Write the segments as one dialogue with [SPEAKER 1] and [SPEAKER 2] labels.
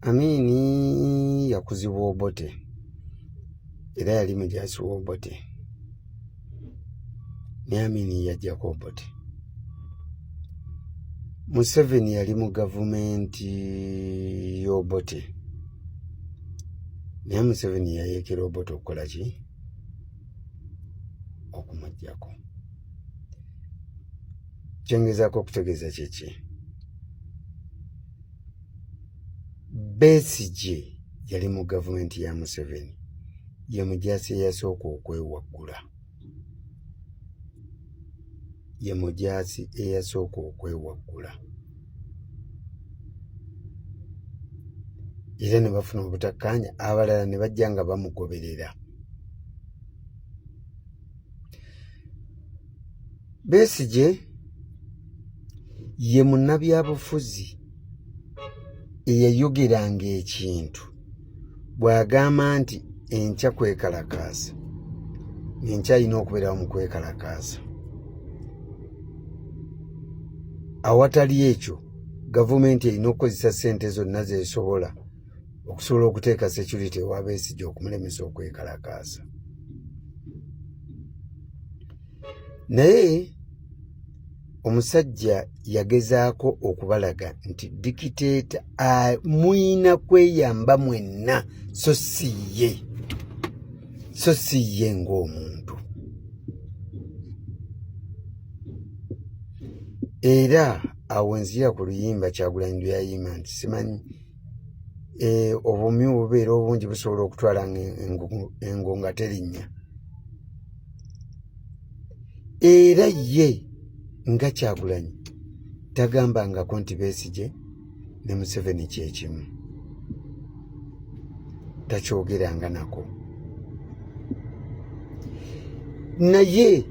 [SPEAKER 1] Amini yakuzibwa Obote era yali mujaasi w'Obote naye Amini yajjako Obote. Museveni yali mu gavumenti y'Obote naye Museveni yayeekera Obote okukola ki? Okumuggyako. Kyengezaako okutegeeza kiki? Besigye yali mu gavumenti ya Museveni, ye mujaasi eyasooka okwewaggula. Ye mujaasi eyasooka okwewaggula. Era ne bafuna obutakkaanya, abalala ne bajja nga bamugoberera. Besigye ye munnabyabufuzi eyayogeranga ekintu bw'agamba nti enkya kwekalakaasa, enkya alina okubeerawo mu kwekalakaasa. Awatali ekyo gavumenti erina okukozesa ssente zonna zesobola okusobola okuteeka security ewa Besigye okumulemesa okwekalakaasa. Naye omusajja yagezaako okubalaga nti dikiteeta muyina kweyamba mwenna so si ye ng'omuntu. Era awo nzira ku luyimba Kyagulanyi lwe yayimba nti simanyi obumi bubeera obungi busobola okutwala engo nga terinnya. Era ye nga Kyagulanyi tagambangako nti Besigye ne Museveni kyekimu, takyogeranga nako. Naye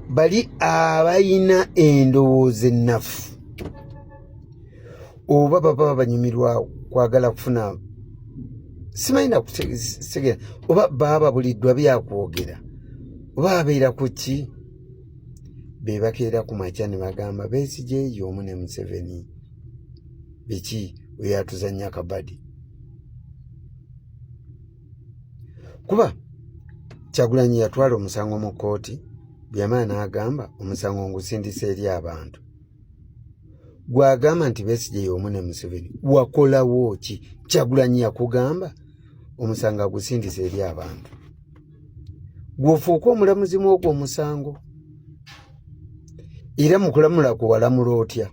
[SPEAKER 1] bali abayina endowooza ennafu oba baba banyumirwa kwagala kufuna, simanyi nakutegeera, oba baba babuliddwa byakwogera oba abeera ku ki, be bakeera ku makya ne bagamba Besigye y'omu ne Museveni biki oyo atuzannya kabadi. Kuba Kyagulanyi yatwala omusango mu kkooti, byamala n'agamba omusango ngusindisa eri abantu. Gwagamba nti Besigye y'omu ne Museveni, wakolawo ki? Kyagulanyi yakugamba omusango agusindisa eri abantu, gw'ofuuka omulamuzi mw'ogwo omusango. Era mu kulamula kwe walamula otya?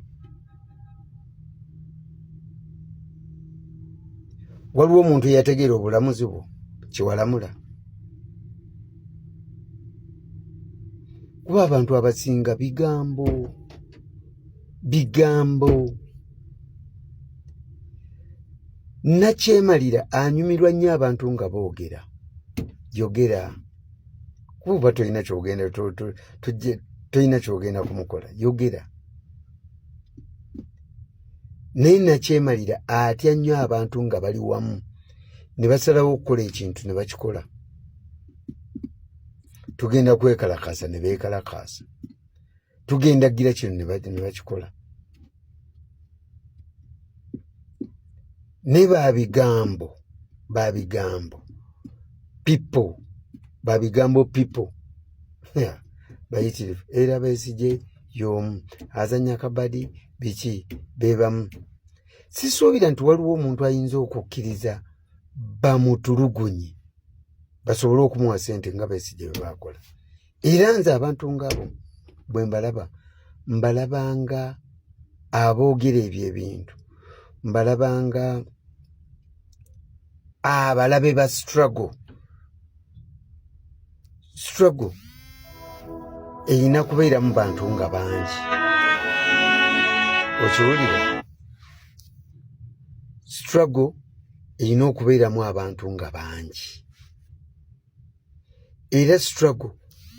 [SPEAKER 1] Waliwo omuntu eyategeera obulamuzi bwo kyewalamula? Kuba abantu abasinga bigambo. Nakyemalira anyumirwa nnyo abantu nga boogera. Yogera. Kuba oba tolina kyogenda kumukola, yogera. Naye nakyemalira atya nnyo abantu nga bali wamu ne basalawo okukola ekintu ne bakikola. Tugenda kwekalakaasa ne beekalakaasa, tugenda gira kino ne bakikola. Ne babigambo people bayitirivu. Era Besigye y'omu azannya kabadi biki beebamu. Sisuubira nti waliwo omuntu ayinza okukkiriza bamutulugunye basobole okumuwa ssente nga Besigye bwe baakola. Era nze abantu ngabo bwe mbalabanga aboogera ebyo ebintu, mbalabanga abalabe ba struggle erina kubeera mu bantu nga bangi. Okiwulira? Struggle erina okubeeramu abantu nga bangi. Era struggle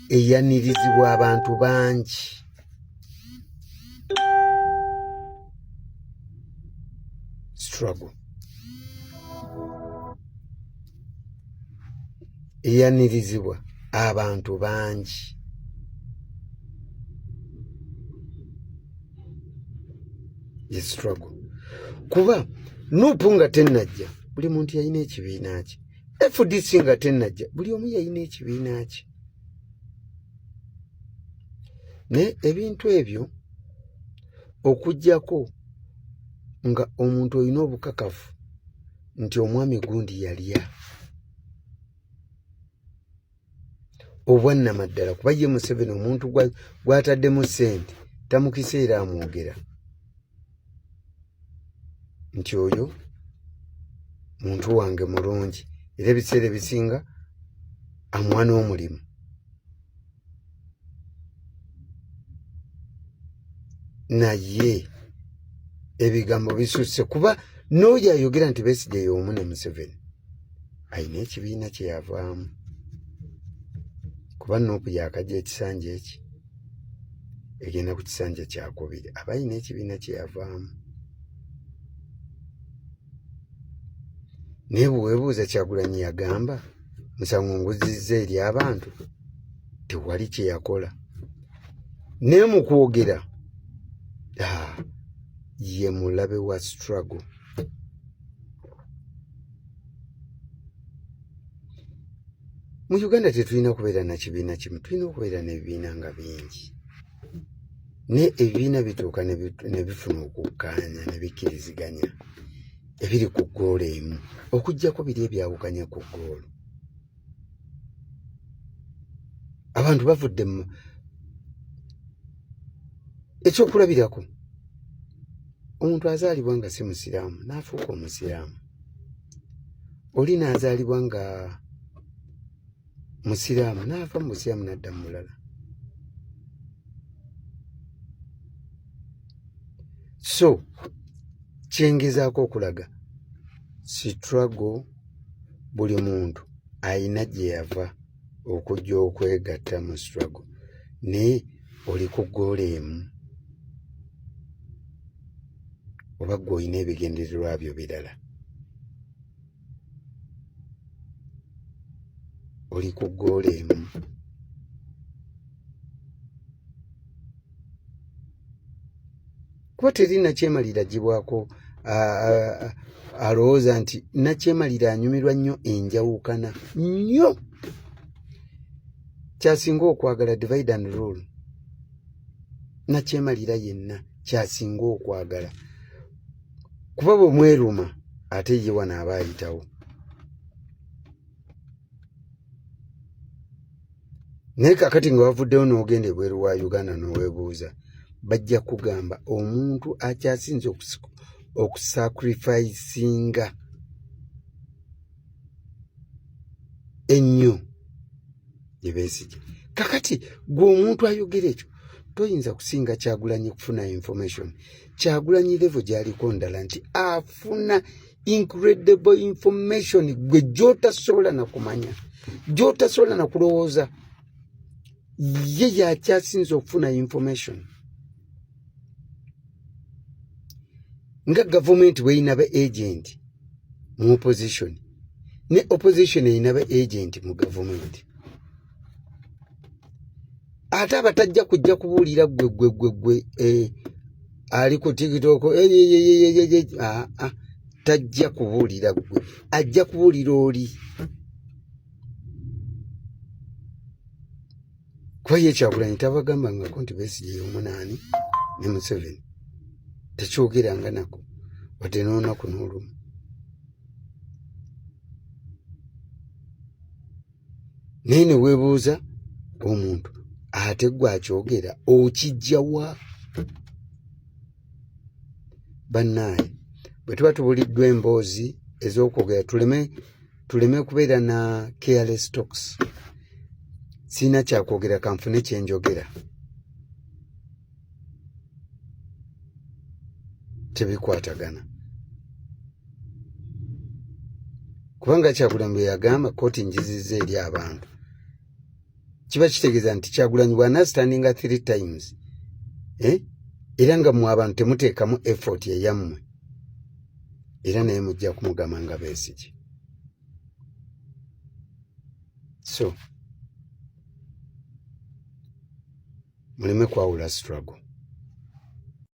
[SPEAKER 1] eyanirizibwa abantu bangi. Struggle eyanirizibwa abantu bangi. ye struggle. Kuba Nuupu nga tennajja buli muntu yalina ekibiina kye. FDC nga tennajja buli omu yalina ekibiina kye. Ne ebintu ebyo okujjako nga omuntu olina obukakafu nti omwami gundi yalya obwannamaddala kuba ye Museveni omuntu gw'ataddemu ssente tamukiseera amwogera nti oyo muntu wange mulungi era ebiseera ebisinga amuwa n'omulimu. Naye ebigambo bisusse kuba n'oyo ayogera nti Besigye y'omu ne Museveni alina ekibiina kye yavaamu kuba Nuupu yakajja ekisanja eki egenda ku kisanja kyakubiri aba alina ekibiina kye yavaamu. Naye bwe weebuuza Kyagulanyi yagamba musango nguzizza eri abantu tewali kye yakola. Naye mu kwogera ye mulabe wa struggle. Mu Uganda tetulina kubeera na kibiina kimu, tulina okubeera n'ebibiina nga bingi. Ne ebibiina bituuka ne bifuna okukkaanya ne bikkiriziganya ebiri ku ggoolo emu okuggyako biri ebyawukanya ku ggoolo. Abantu bavudde mu ekyokulabirako omuntu azaalibwa nga si musiraamu n'afuuka omusiraamu, oli n'azaalibwa nga musiraamu n'ava mu busiraamu n'adda mu mulala. So kyengezaako okulaga struggle buli muntu ayina gye yava okujja okwegatta mu struggle, naye oli ku ggoolo emu oba ggwe olina ebigendererwa byo birala. Oli ku ggoolo emu. Kuba teri nakyemalira agibwako alowooza nti nakyemalira anyumirwa nnyo enjawukana nnyo. Kyasinga okwagala divide and rule. Nakyemalira yenna kyasinga okwagala kuba bwe mweruma ate ye wano aba ayitawo. Naye kakati nga wavuddewo n'ogenda ebweru wa Uganda n'oweebuuza bajja kugamba omuntu akyasinze okusacrificinga ennyo ye Besigye. Kakati gwe omuntu ayogera ekyo toyinza kusinga Kyagulanyi kufuna information. Kyagulanyi level gy'aliko ndala nti afuna incredible information gwe gy'otasobola na kumanya, gy'otasobola na kulowooza. Ye yakyasinze okufuna information. Nga government bweyina ba agent mu opposition ne opposition eyina ba agent mu government. Ate abatajja kujja kubuulira gwe ali ku TikTok tajja kubuulira gwe, ajja kubuulira oli. Kuba ye Kyagulanyi tabagambangako nti Besigye y'omunaani ne Museveni tekyogeranga nako wadde n'olunaku n'olumu. Naye ne weebuuza omuntu ate gwe akyogera okijja wa? Bannaaye bwe tuba tubuliddwa emboozi ez'okwogera tuleme kubeera na careless talks. Sina kyakwogera kanfune kyenjogera. Tebikwatagana. Kubanga Kyagulanyi bwe yagamba kooti njizizza eri abantu kiba kitegeeza nti Kyagulanyi bw'anaastandinga 3 times era nga mu abantu temuteekamu effort eyammwe era naye mujja kumugamba nga Besigye. So muleme kwawula struggle.